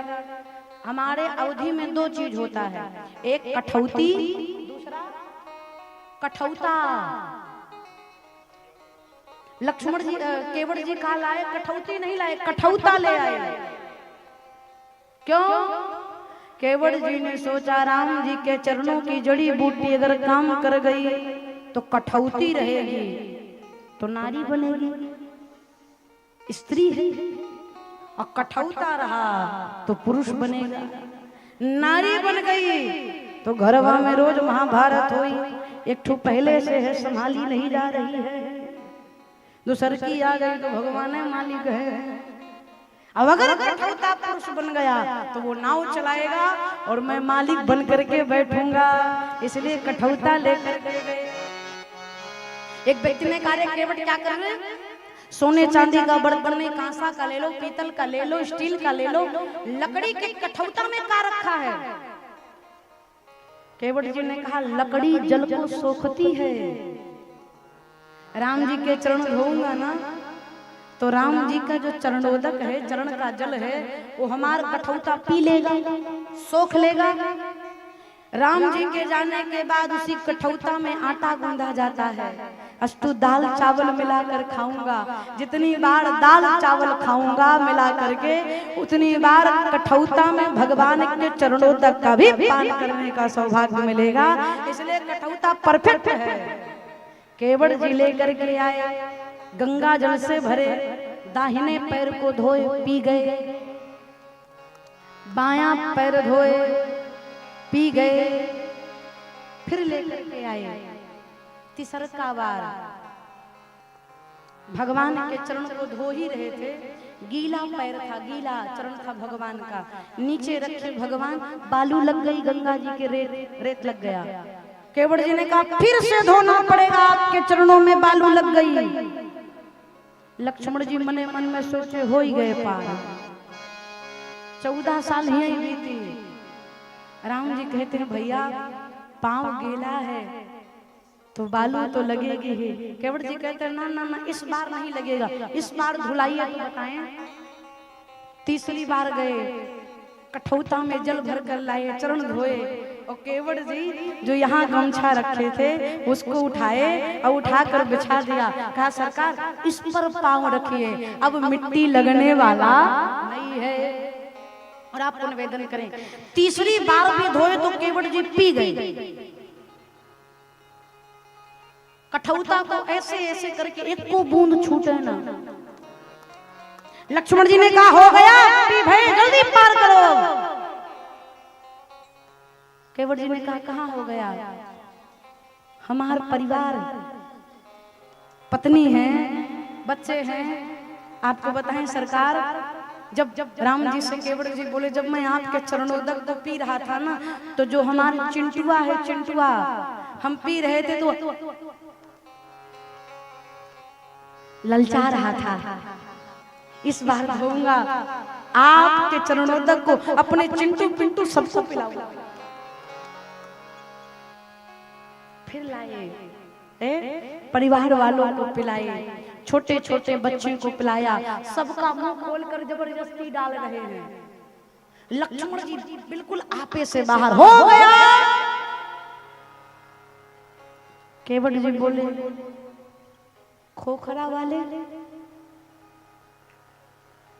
हमारे अवधि में 2 चीज होता है, एक कठौती, दूसरा कठौता। लक्ष्मण जी केवट जी कहा लाए, कठौती नहीं लाए, कठौता ले आए। क्यों? केवट जी ने सोचा राम जी के चरणों की जड़ी बूटी अगर काम कर गई तो कठौती रहेगी तो नारी बनेगी। स्त्री है और कठौता रहा तो पुरुष बनेगा, नारी बन गई तो घरवा में रोज महाभारत हुई। एक ठो पहले से है संभाली नहीं जा रही है, दूसर की आ गई तो भगवान मालिक है। अब अगर कठौता पुरुष बन गया तो वो नाव चलाएगा और मैं मालिक बन करके बैठूंगा, इसलिए कठौता लेकर के गए। एक व्यक्ति ने कहा केवट क्या कर रहे, सोने चांदी का बर्तन नहीं, कांसा का ले लो, पीतल का ले लो, स्टील का ले लो, लकड़ी के कठौता में क्या रखा है। केवट जी ने कहा लकड़ी जल को सोखती है, राम जी के चरण धोऊंगा ना तो राम जी का जो चरणोदक है, चरण का जल है, वो हमारा कठौता पी लेगा, सोख लेगा। राम जी के जाने के बाद उसी कठौता में आटा गूंधा जाता है। अस्तु दाल चावल मिलाकर खाऊंगा, जितनी बार दाल चावल खाऊंगा मिला करके उतनी बार कठौता में भगवान के चरणोदक का भी पान करने का सौभाग्य मिलेगा, इसलिए कठौता परफेक्ट है। केवट जी लेकर के आए, गंगा जल से भरे, दाहिने पैर को धोए पी गए, बायां पैर धोए पी गए, फिर लेकर के आए तीसरा बार। भगवान के चरण को धो ही रहे थे, गीला पैर था, गीला चरण था भगवान का, नीचे रखे भगवान, बालू लग गई गंगा जी के, रेत लग गया। केवट जी ने कहा फिर से धोना पड़ेगा, आपके चरणों में बालू लग गई। लक्ष्मण जी मने मन में सोचे हो ही गए पार, 14 साल यही बीती। राम जी कहते हैं भैया पांव गीला है तो बालू तो लगेगी ही। केवट जी कहते हैं ना ना ना इस बार नहीं लगेगा, इस बार धुलाइए तो बताएं। तीसरी बार गए, कठौता में जल भर कर लाए, चरण धोए, और केवट जी जो यहाँ गमछा रखे थे उसको उठाए और उठाकर बिछा दिया। कहा सरकार इस पर पांव रखिए, अब मिट्टी लगने वाला नहीं है। और आपको निवेदन करें, तीसरी बार भी धोए तो केवट जी पी गए। कठौता को ऐसे ऐसे करके एक को बूंद छूटे ना। लक्ष्मण जी ने कहा हो गया, पी भय जल्दी पार करो। केवट जी ने कहा कहाँ हो गया, हमारा परिवार, पत्नी है, बच्चे हैं, आपको बताएं सरकार। जब राम जी से केवट जी बोले जब मैं आपके चरणोदक को पी रहा था ना, तो जो हमारे चिंटुआ है, चिंटुआ हम पी रहे थे तो ललचा रहा था, इस बार धोऊंगा आपके चरणोदक को, अपने चिंटू पिंटू सबको पिलाऊंगा। फिर लाए, परिवार वालों को पिलाए, छोटे छोटे बच्चों को पिलाया, सबका मुंह खोलकर जबरदस्ती डाल रहे हैं। लक्ष्मण जी बिल्कुल आपे से बाहर हो गया। केवट जी बोले खोखरा वाले,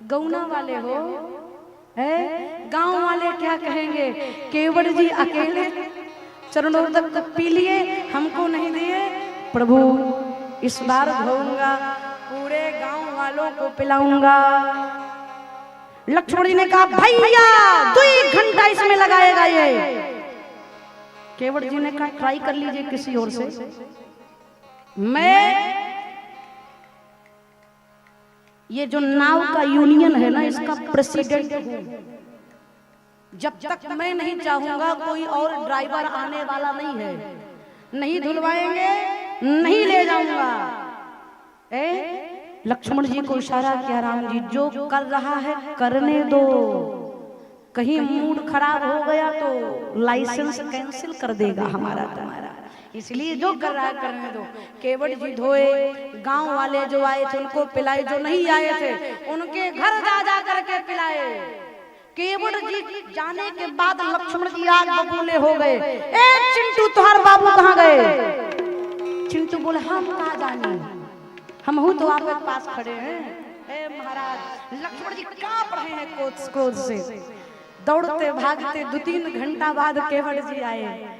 गौना वाले हो, है गांव वाले क्या कहेंगे। केवट जी अकेले चरणोदक तक पी लिए, हमको नहीं दिए। प्रभु इस बार धोऊंगा, पूरे गांव वालों को पिलाऊंगा। लक्ष्मण जी ने कहा भैया 2 घंटा इसमें लगाएगा ये। केवट जी ने कहा ट्राई कर लीजिए किसी और से, मैं ये जो नाव का यूनियन है ना इसका प्रेसिडेंट हूं। जब तक मैं नहीं चाहूंगा कोई और ड्राइवर आने वाला नहीं है, नहीं धुलवाएंगे, नहीं ले जाऊंगा। लक्ष्मण जी को इशारा किया, राम जी जो कर रहा है करने दो, कहीं मूड खराब हो गया तो लाइसेंस कैंसिल कर देगा हमारा तुम्हारा, इसलिए जो कर रहा है करने दो। केवट जी धोए, गांव वाले जो आए थे उनको पिलाए, जो नहीं आए थे उनके घर जा करके पिलाए। केवट जी जाने के बाद लक्ष्मण जी आग बबूले हो गए। ए चिंटू तुम्हारे बाबू कहाँ गए। चिंटू बोले हम कहाँ जाने, हम हूँ तो आपके पास खड़े हैं। ए महाराज लक्ष्मण जी कांप रहे हैं क्रोध से, दौड़ते भागते 2-3 घंटा बाद केवट जी आए।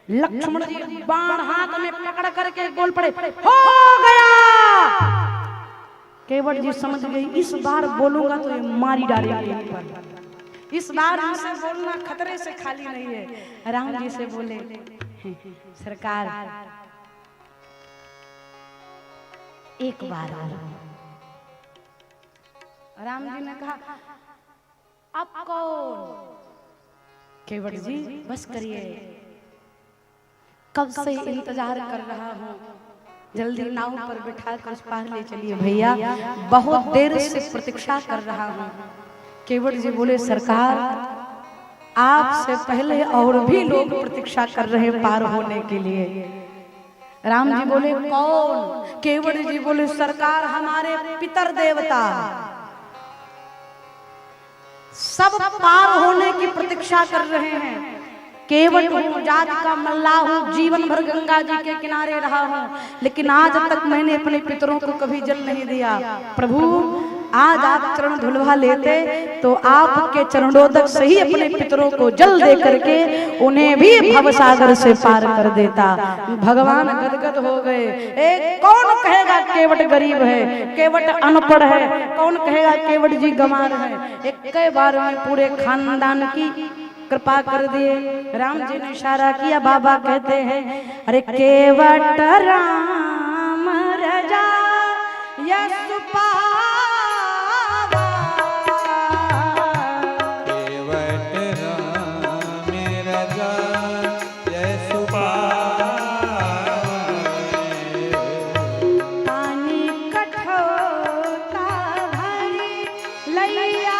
लक्ष्मण जी बाण हाथ में पकड़ करके बोल पड़े हो गया। केवट जी समझ गई इस बार बोलूंगा तो ये मारी डालेंगे, इस बार हमसे बोलना खतरे से खाली नहीं है। राम जी से बोले सरकार एक बार और। राम जी ने कहा अब कौन? केवट जी बस करिए, कब से इंतजार कर रहा हूँ, जल्दी नाव पर बिठा कर उस पार ले चलिए भैया, बहुत देर से प्रतीक्षा कर रहा हूँ। केवट जी बोले सरकार आपसे पहले और भी लोग प्रतीक्षा कर रहे पार होने के लिए। राम जी बोले कौन? केवट जी बोले सरकार हमारे पितर देवता सब पार होने की प्रतीक्षा कर रहे हैं। केवट हूँ, जात का मल्लाह हूँ, जीवन भर गंगा जी के किनारे रहा हूँ, लेकिन आज तक मैंने अपने पितरों को कभी जल नहीं दिया। प्रभु आज आप चरण धुलवा लेते तो आपके चरणोदक से ही अपने पितरों को जल दे करके उन्हें भी भवसागर से पार कर देता। भगवान गदगद हो गए। एक कौन कहेगा केवट गरीब है, केवट अनपढ़ है, कौन कहेगा केवट जी गंवार है। एक कई बार में पूरे खानदान की कृपा कर दिए। राम जी ने इशारा किया, बाबा कहते हैं अरे केवट राम रजा यश पावा, केवट राम रजा यश पावे, पानी कठोता भरी लैया,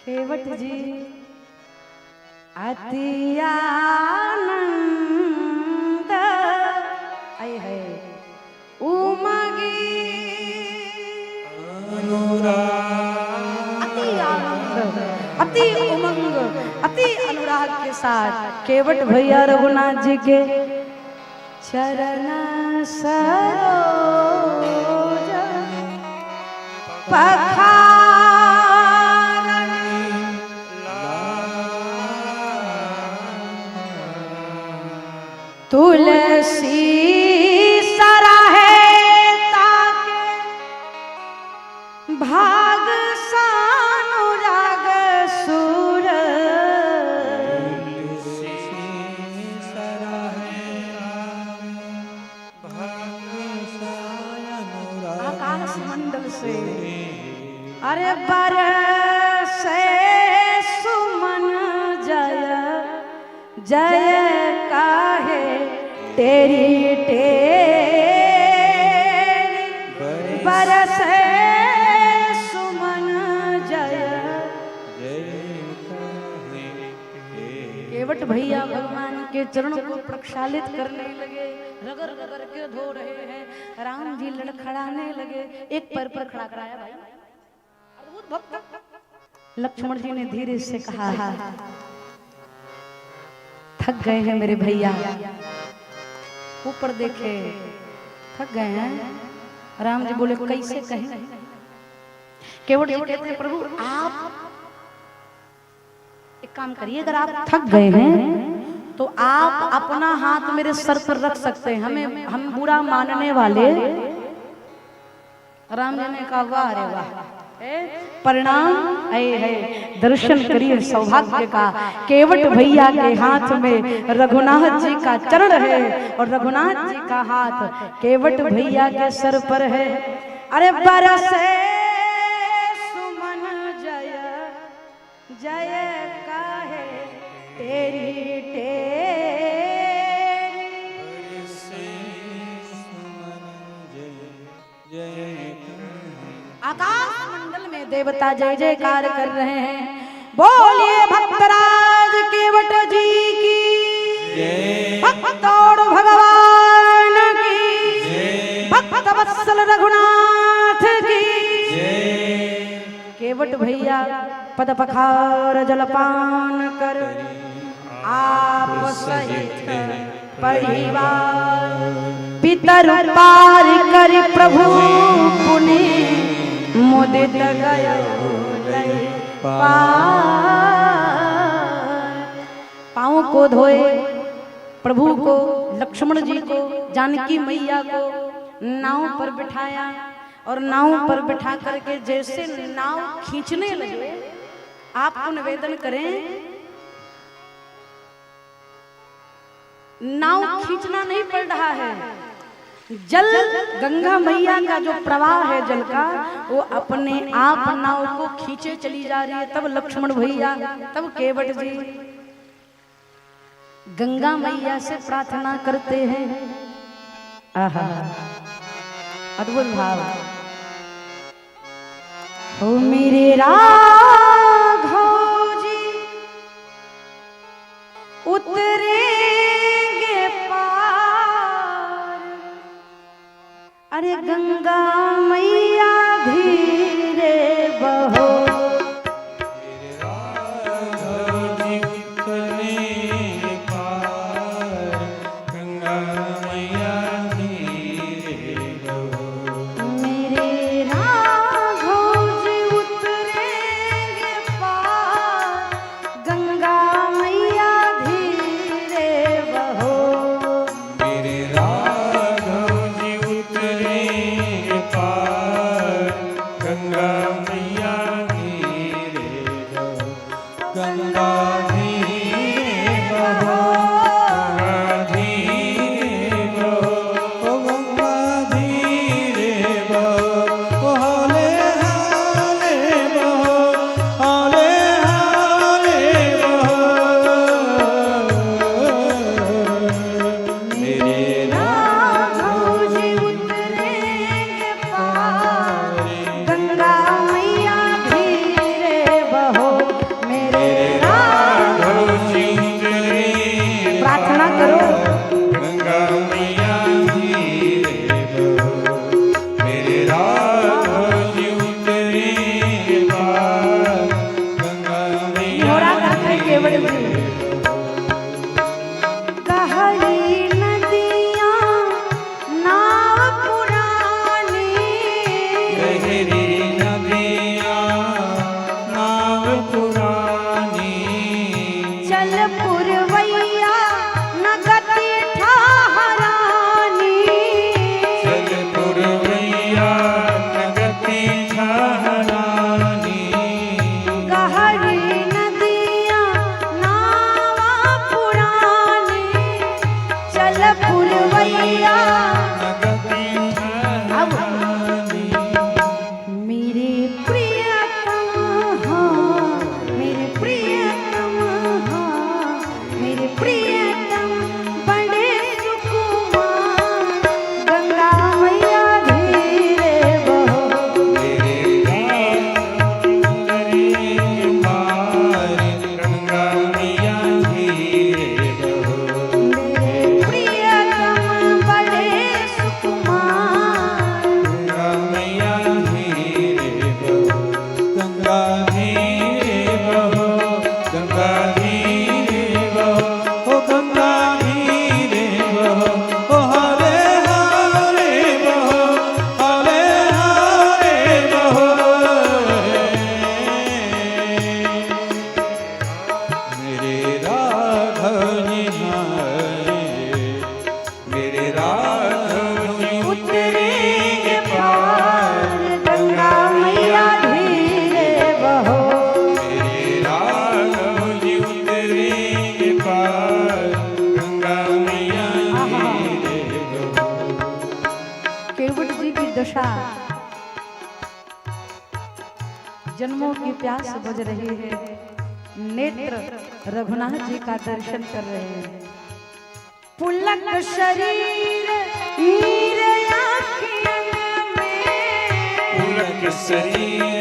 केवट जी अति आनंद आए है उमगी, अति आनंद, अति उमंग, अति अनुराग के साथ केवट भैया रघुनाथ जी के चरण सरोज पखारन तुलसी सराहे ताके भाग सानुराग सुर, आकाश मंडल से अरे बरसे सुमन जय जय काहे तेरी टेरी, बरसे सुमन जय केवट भैया भगवान के चरणों को प्रक्षालित करने लगे, रगड़ रगड़ के धो रहे हैं। राम जी लड़खड़ाने लगे, एक पैर पर खड़ा कराया भाई अद्भुत भक्त। लक्ष्मण जी ने धीरे से कहा थक गए हैं मेरे भैया, ऊपर देखे थक गए हैं। राम जी बोले कैसे कहें? केवट जी कहते हैं प्रभु आप एक काम करिए, अगर आप थक गए हैं तो आप अपना हाथ मेरे सर पर रख सकते हैं, हमें हम बुरा मानने वाले। राम जी ने कहा वाह रे वाह, परिणाम है दर्शन करिए सौभाग्य का। केवट भैया के हाथ में रघुनाथ जी का चरण है और रघुनाथ जी का हाथ केवट भैया के सर पर है। अरे बरसे सुमन देवता जय जयकार कर रहे हैं। बोलिए भक्तराज केवट जी की जय, भक्त और भगवान की, भक्त वत्सल रघुनाथ की जय। केवट भैया पद पखार जलपान कर आप सहित परिवार पितर पार कर प्रभु पुनि मुदित गयो पाँव को धोए प्रभु को, लक्ष्मण जी को, जानकी मैया को नाव पर बिठाया और नाव पर बिठा करके जैसे नाव खींचने लगे, आपको निवेदन करें नाव खींचना नहीं पड़ रहा है, जल गंगा मैया का जो प्रवाह है जल का वो अपने आप नाव को खींचे चली जा रही है। तब लक्ष्मण भैया, तब केवट जी गंगा मैया से प्रार्थना करते हैं। आहा अद्भुत भाव। ओ मेरे राघव जी उतरेंगे पार, अरे गंगा मैया धीरे बहो। दशा जन्मों की प्यास बुझ रही है, नेत्र रघुनाथ जी का दर्शन कर रहे हैं। पुलक शरीर हीरे आँखियों में, पुलक शरीर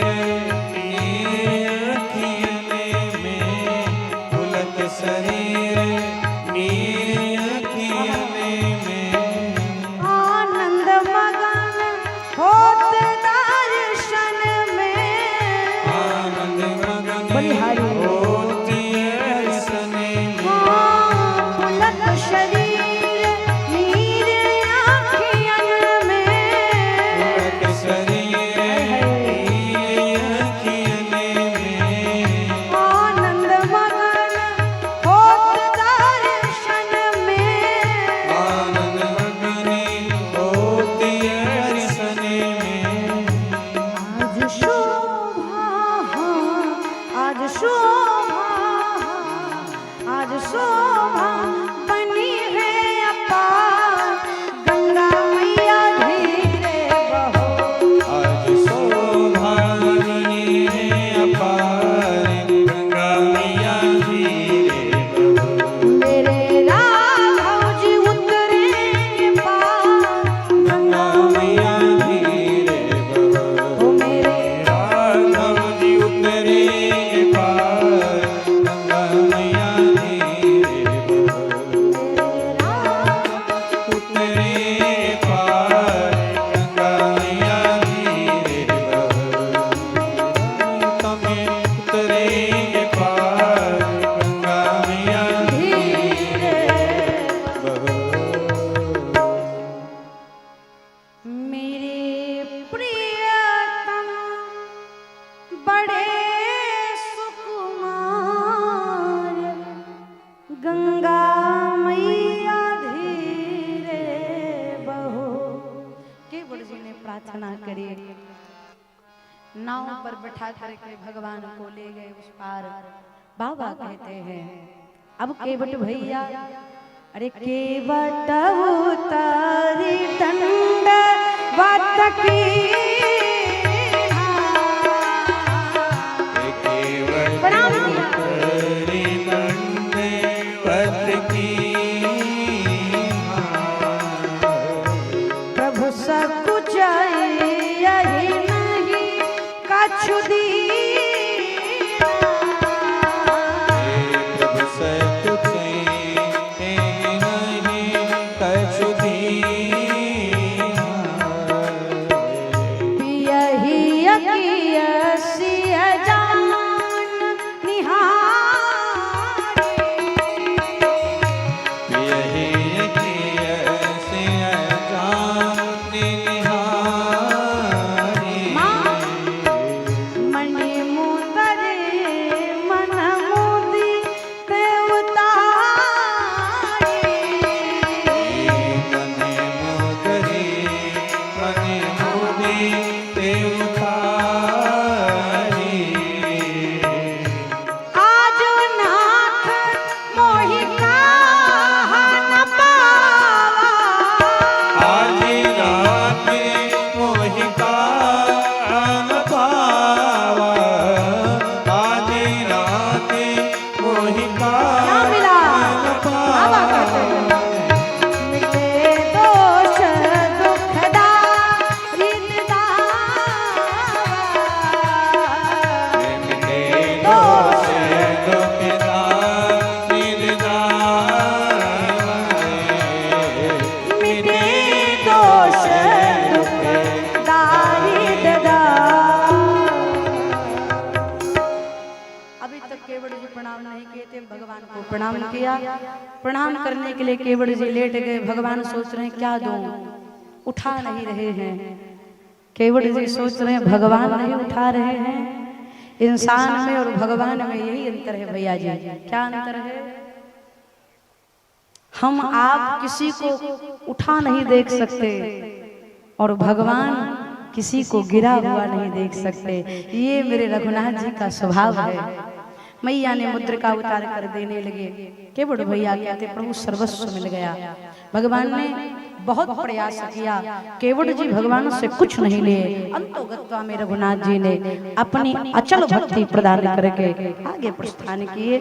बड़े सुकुमार गंगा मैया धीरे बहो। केवट जी ने प्रार्थना करी, नाव पर बैठा करके भगवान को ले गए उस पार। बाबा कहते हैं अब केवट भैया, अरे केवट उतारी दंड वत की, प्रणाम प्रभु सब कुछ यही नहीं कछु दीना। प्रभु सब कुछ नहीं कछु दीना। पियहि अकियसिय जान निहारे, यही अकियसिय जान निहारे। मणि मुदरे मन मुदि ते उतारे, मने मोदरे मने मोदे ते उतारे। आज नाथ मोहि काहन पावा, आजी रात मोहि कान पावा। आजी रात मोहि क्या मिला? बाबा कहते हैं, मिटे दोष दुख दारिद्र दोष दुख मिटे दोष दुख दारिद्र। अभी तक केवट जी प्रणाम नहीं किए थे, भगवान को प्रणाम किया। प्रणाम करने के लिए केवट जी लेट गए। भगवान सोच रहे हैं क्या दूं, उठा नहीं रहे हैं। केवट जी सोच रहे हैं भगवान नहीं उठा रहे हैं। इंसान में और भगवान में यही अंतर है भैया जी। क्या अंतर है? हम आप किसी को उठा नहीं देख सकते और भगवान किसी को गिरा हुआ नहीं देख सकते। ये मेरे रघुनाथ जी का स्वभाव है। मैया ने मुद्रिका उतार कर देने लगे। केवट भैया कहते प्रभु सर्वस्व मिल गया। भगवान ने बहुत प्रयास किया, केवट जी भगवान से कुछ नहीं लिए। अंतोगत्वा में रघुनाथ जी ने अपनी अचल भक्ति प्रदान करके आगे प्रस्थान किए।